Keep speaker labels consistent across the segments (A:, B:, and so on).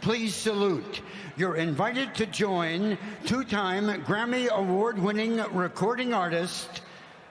A: please salute. You're invited to join two-time Grammy Award-winning recording artist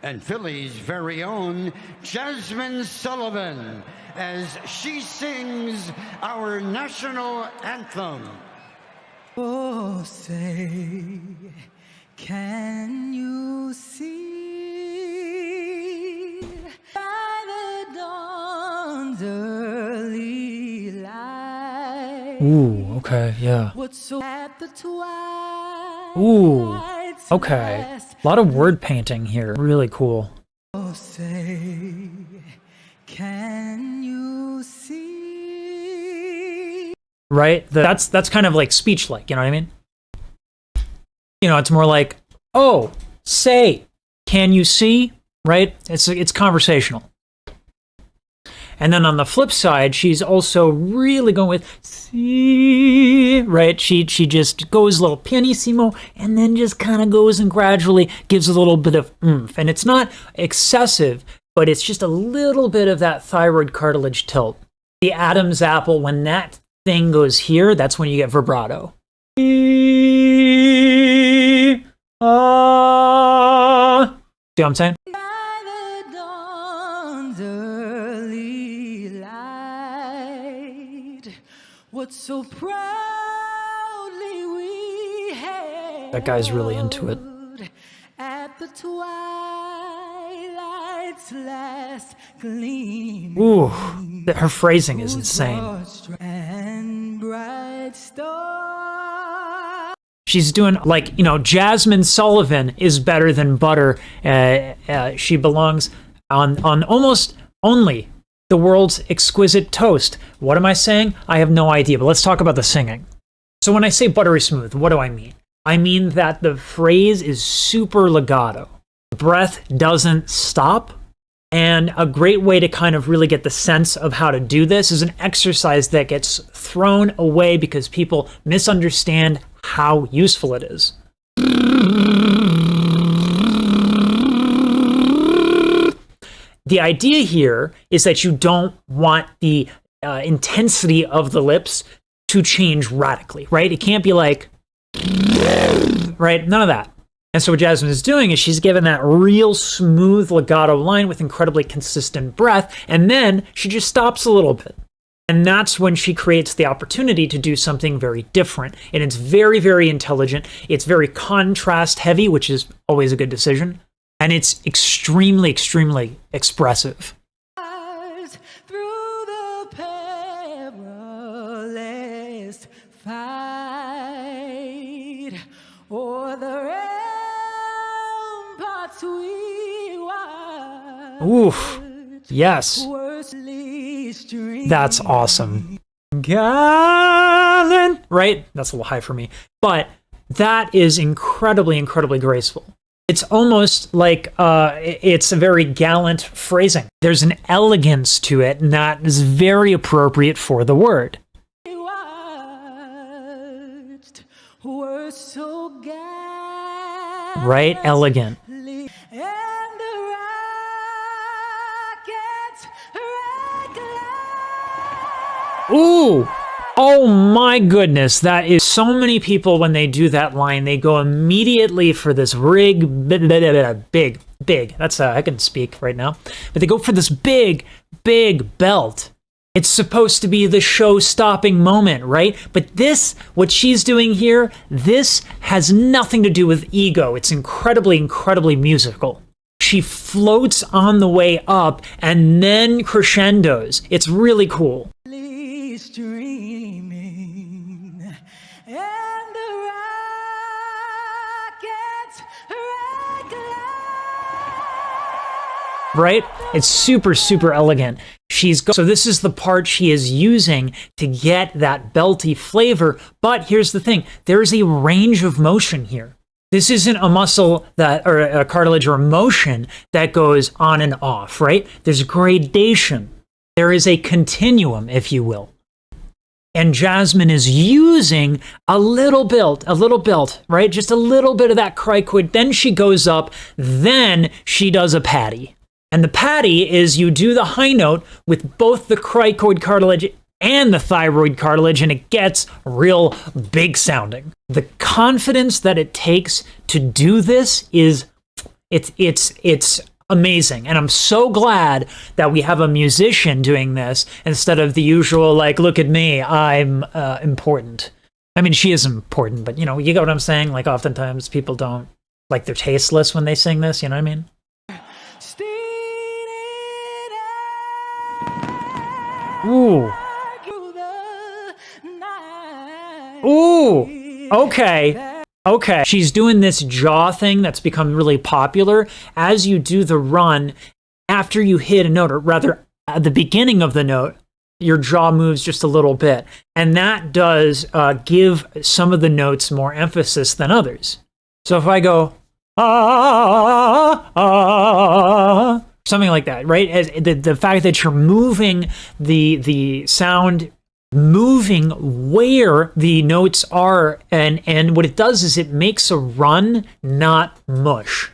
A: and Philly's very own Jazmine Sullivan as she sings our national anthem.
B: Oh, say, can you see by the dawn's early light?
C: Ooh, okay, yeah.
B: What's so at the twilight?
C: Ooh, okay. A lot of word painting here. Really cool.
B: Oh, say, can you see?
C: Right? That's kind of like speech-like, you know what I mean? You know, it's more like, oh, say, can you see? Right? It's conversational. And then on the flip side, she's also really going with see, right? She just goes a little pianissimo and then just kind of goes and gradually gives a little bit of oomph. And it's not excessive, but it's just a little bit of that thyroid cartilage tilt. The Adam's apple, when that thing goes here, that's when you get vibrato. See what I'm saying?
B: What so proudly we hailed
C: That guy's really into it.
B: at the twilight's last gleam.
C: Ooh, her phrasing is insane.
B: And bright star.
C: She's doing like, you know, Jazmine Sullivan is better than butter. She belongs on almost only the world's exquisite toast. What am I saying? I have no idea, but let's talk about the singing. So when I say buttery smooth, what do I mean? I mean that the phrase is super legato. The breath doesn't stop. And a great way to kind of really get the sense of how to do this is an exercise that gets thrown away because people misunderstand how useful it is. The idea here is that you don't want the intensity of the lips to change radically, right? It can't be like, right? None of that. And so what Jazmine is doing is she's given that real smooth legato line with incredibly consistent breath, and then she just stops a little bit. And that's when she creates the opportunity to do something very different. And it's very, very intelligent. It's very contrast heavy, which is always a good decision. And it's extremely, extremely expressive.
B: Through the perilous fight, o'er the ramparts we watched.
C: Oof. Yes. That's awesome. Gallant. Right? That's a little high for me. But that is incredibly, incredibly graceful. It's almost like it's a very gallant phrasing. There's an elegance to it, and that is very appropriate for the word. Right? Elegant. Ooh! Oh my goodness, that is so many people when they do that line, they go immediately for this big, that's I can speak right now, but they go for this big belt. It's supposed to be the show-stopping moment, right? But this, what she's doing here, this has nothing to do with ego. It's incredibly, incredibly musical. She floats on the way up and then crescendos. It's really cool.
B: Streaming and the rockets
C: right? It's super, super elegant. So this is the part she is using to get that belty flavor. But here's the thing. There is a range of motion here. This isn't a muscle that, or a cartilage or a motion that goes on and off, right? There's gradation. There is a continuum, if you will. And Jazmine is using a little belt, right? Just a little bit of that cricoid. Then she goes up. Then she does a patty. And the patty is you do the high note with both the cricoid cartilage and the thyroid cartilage, and it gets real big sounding. The confidence that it takes to do this is it's amazing. And I'm so glad that we have a musician doing this instead of the usual, like, look at me, I'm important. I mean, she is important, but you know, you get what I'm saying? Like, oftentimes people don't, like, they're tasteless when they sing this, you know what I mean? Ooh. Ooh. Okay. Okay. She's doing this jaw thing that's become really popular. As you do the run, after you hit a note, or rather at the beginning of the note, your jaw moves just a little bit. And that does give some of the notes more emphasis than others. So if I go, something like that, right? As the fact that you're moving the sound, moving where the notes are, and what it does is it makes a run not mush.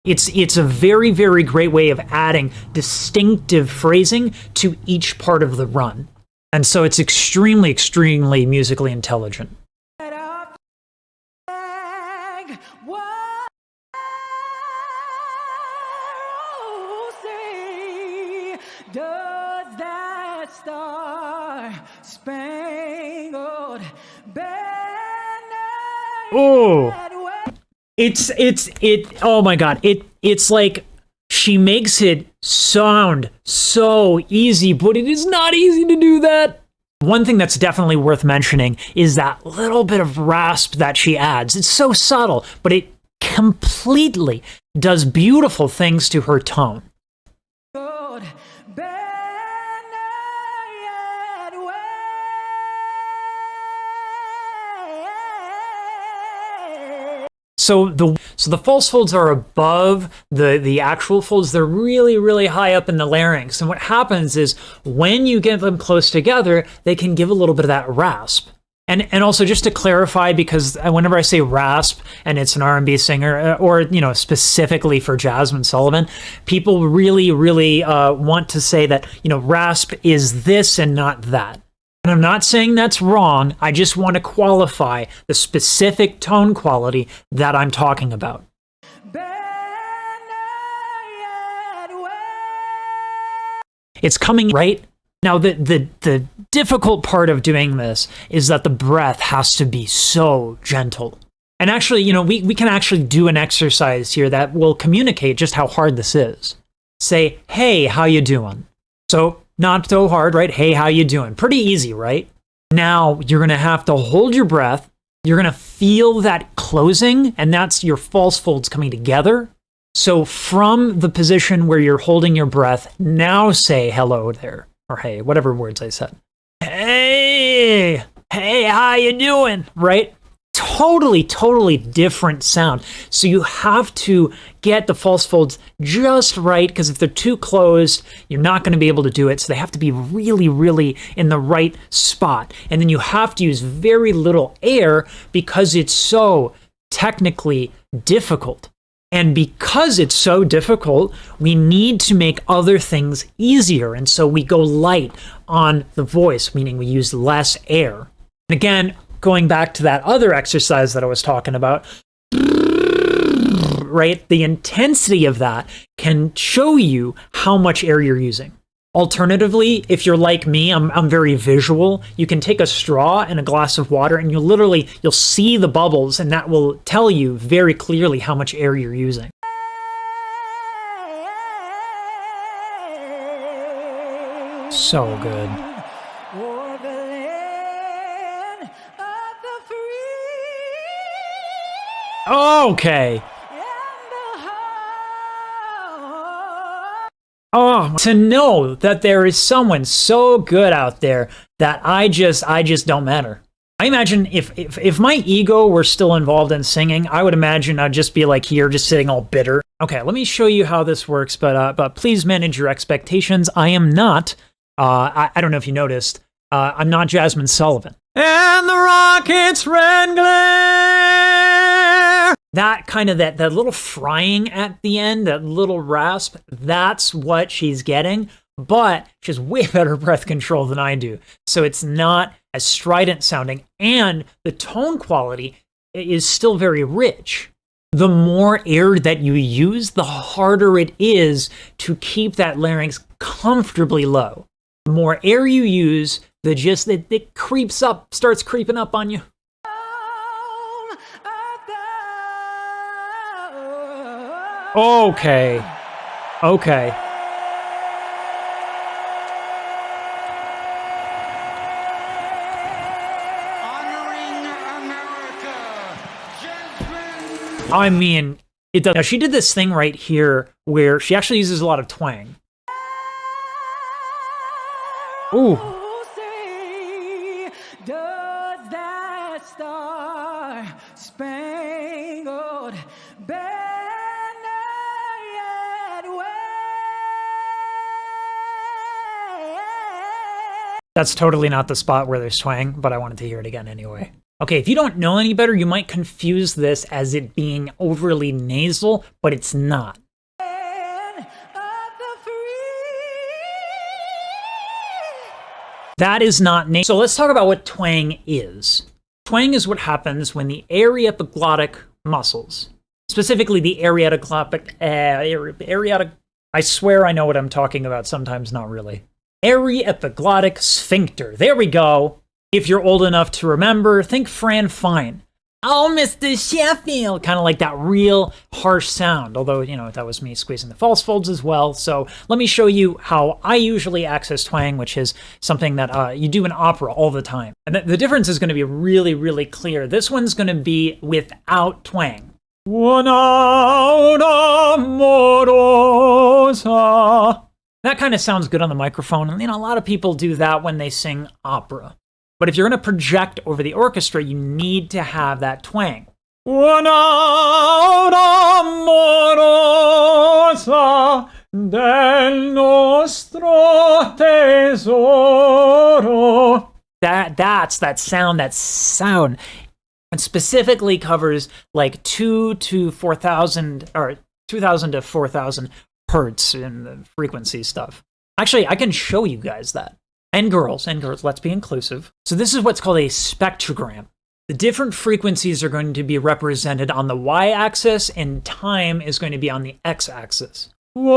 C: It's a very, very great way of adding distinctive phrasing to each part of the run. And so it's extremely, extremely musically intelligent.
B: Does that star-spangled banner?
C: Oh, oh my God. It's like she makes it sound so easy, but it is not easy to do that. One thing that's definitely worth mentioning is that little bit of rasp that she adds. It's so subtle, but it completely does beautiful things to her tone. So the false folds are above the actual folds. They're really, really high up in the larynx. And what happens is when you get them close together, they can give a little bit of that rasp. And also, just to clarify, because whenever I say rasp and it's an R&B singer, or, you know, specifically for Jazmine Sullivan, people really, really want to say that, you know, rasp is this and not that. And I'm not saying that's wrong. I just want to qualify the specific tone quality that I'm talking about. It's coming right. Now, the difficult part of doing this is that the breath has to be so gentle. And actually, you know, we can actually do an exercise here that will communicate just how hard this is. Say, hey, how you doing? So, not so hard, right? Hey, how you doing? Pretty easy, right? Now, you're going to have to hold your breath. You're going to feel that closing, and that's your false folds coming together. So from the position where you're holding your breath, now say hello there, or hey, whatever words I said. Hey, how you doing? Right? Totally different sound. So you have to get the false folds just right, because if they're too closed, you're not going to be able to do it. So they have to be really, really in the right spot. And then you have to use very little air because it's so technically difficult. And because it's so difficult, we need to make other things easier. And so we go light on the voice, meaning we use less air. And again, going back to that other exercise that I was talking about, right? The intensity of that can show you how much air you're using. Alternatively, if you're like me, I'm very visual. You can take a straw and a glass of water and you'll see the bubbles, and that will tell you very clearly how much air you're using. So good. Okay. Oh, to know that there is someone so good out there that I just don't matter. I imagine if my ego were still involved in singing, I would imagine I'd just be like here, just sitting all bitter. Okay, let me show you how this works, but please manage your expectations. I am not, I don't know if you noticed, I'm not Jazmine Sullivan. And the rocket's red glare. That kind of, that little frying at the end, that little rasp, that's what she's getting. but she has way better breath control than I do. So it's not as strident sounding, and the tone quality is still very rich. The more air that you use, the harder it is to keep that larynx comfortably low. The more air you use, it creeps up, starts creeping up on you. Okay.
A: Honoring America, Jazmine.
C: I mean, it does. Now, she did this thing right here where she actually uses a lot of twang. Ooh.
B: Does that star spangled banner yet wave?
C: That's totally not the spot where there's twang, but I wanted to hear it again anyway. Okay, if you don't know any better, you might confuse this as it being overly nasal, but it's not. That is not nasal. So let's talk about what twang is. Twang is what happens when the aryepiglottic muscles, specifically the aryepiglottic, I swear I know what I'm talking about, sometimes not really. Aryepiglottic sphincter. There we go. If you're old enough to remember, think Fran Fine. Oh, Mr. Sheffield, kind of like that real harsh sound, although, that was me squeezing the false folds as well. So let me show you how I usually access twang, which is something that you do in opera all the time. And the difference is going to be really, really clear. This one's going to be without twang. That kind of sounds good on the microphone, and a lot of people do that when they sing opera. But if you're going to project over the orchestra, you need to have that twang. That's that sound. And specifically covers like 2,000 to 4,000 hertz in the frequency stuff. Actually, I can show you guys that. And girls, let's be inclusive. So this is what's called a spectrogram. The different frequencies are going to be represented on the y-axis, and time is going to be on the x-axis. Versus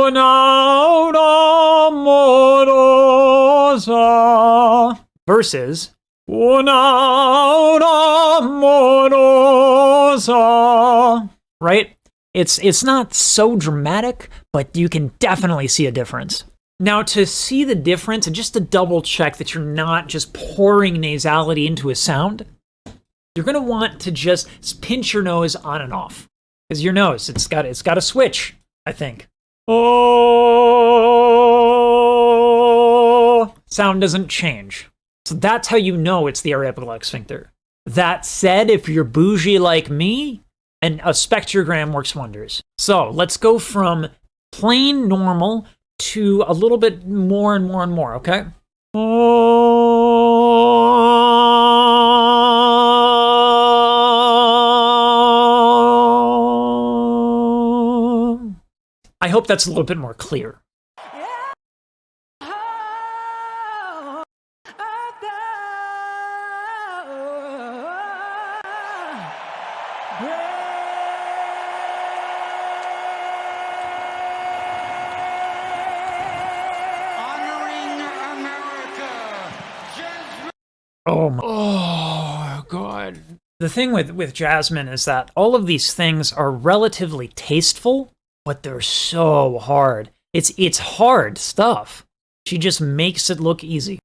C: right? It's not so dramatic, but you can definitely see a difference. Now, to see the difference and just to double check that you're not just pouring nasality into a sound, you're going to want to just pinch your nose on and off. Because your nose, it's got a switch, I think. Oh, sound doesn't change. So that's how you know it's the aryepiglottic sphincter. That said, if you're bougie like me, and a spectrogram works wonders. So let's go from plain normal to a little bit more and more and more, okay? I hope that's a little bit more clear. Oh, God. The thing with Jazmine is that all of these things are relatively tasteful, but they're so hard. It's hard stuff. She just makes it look easy.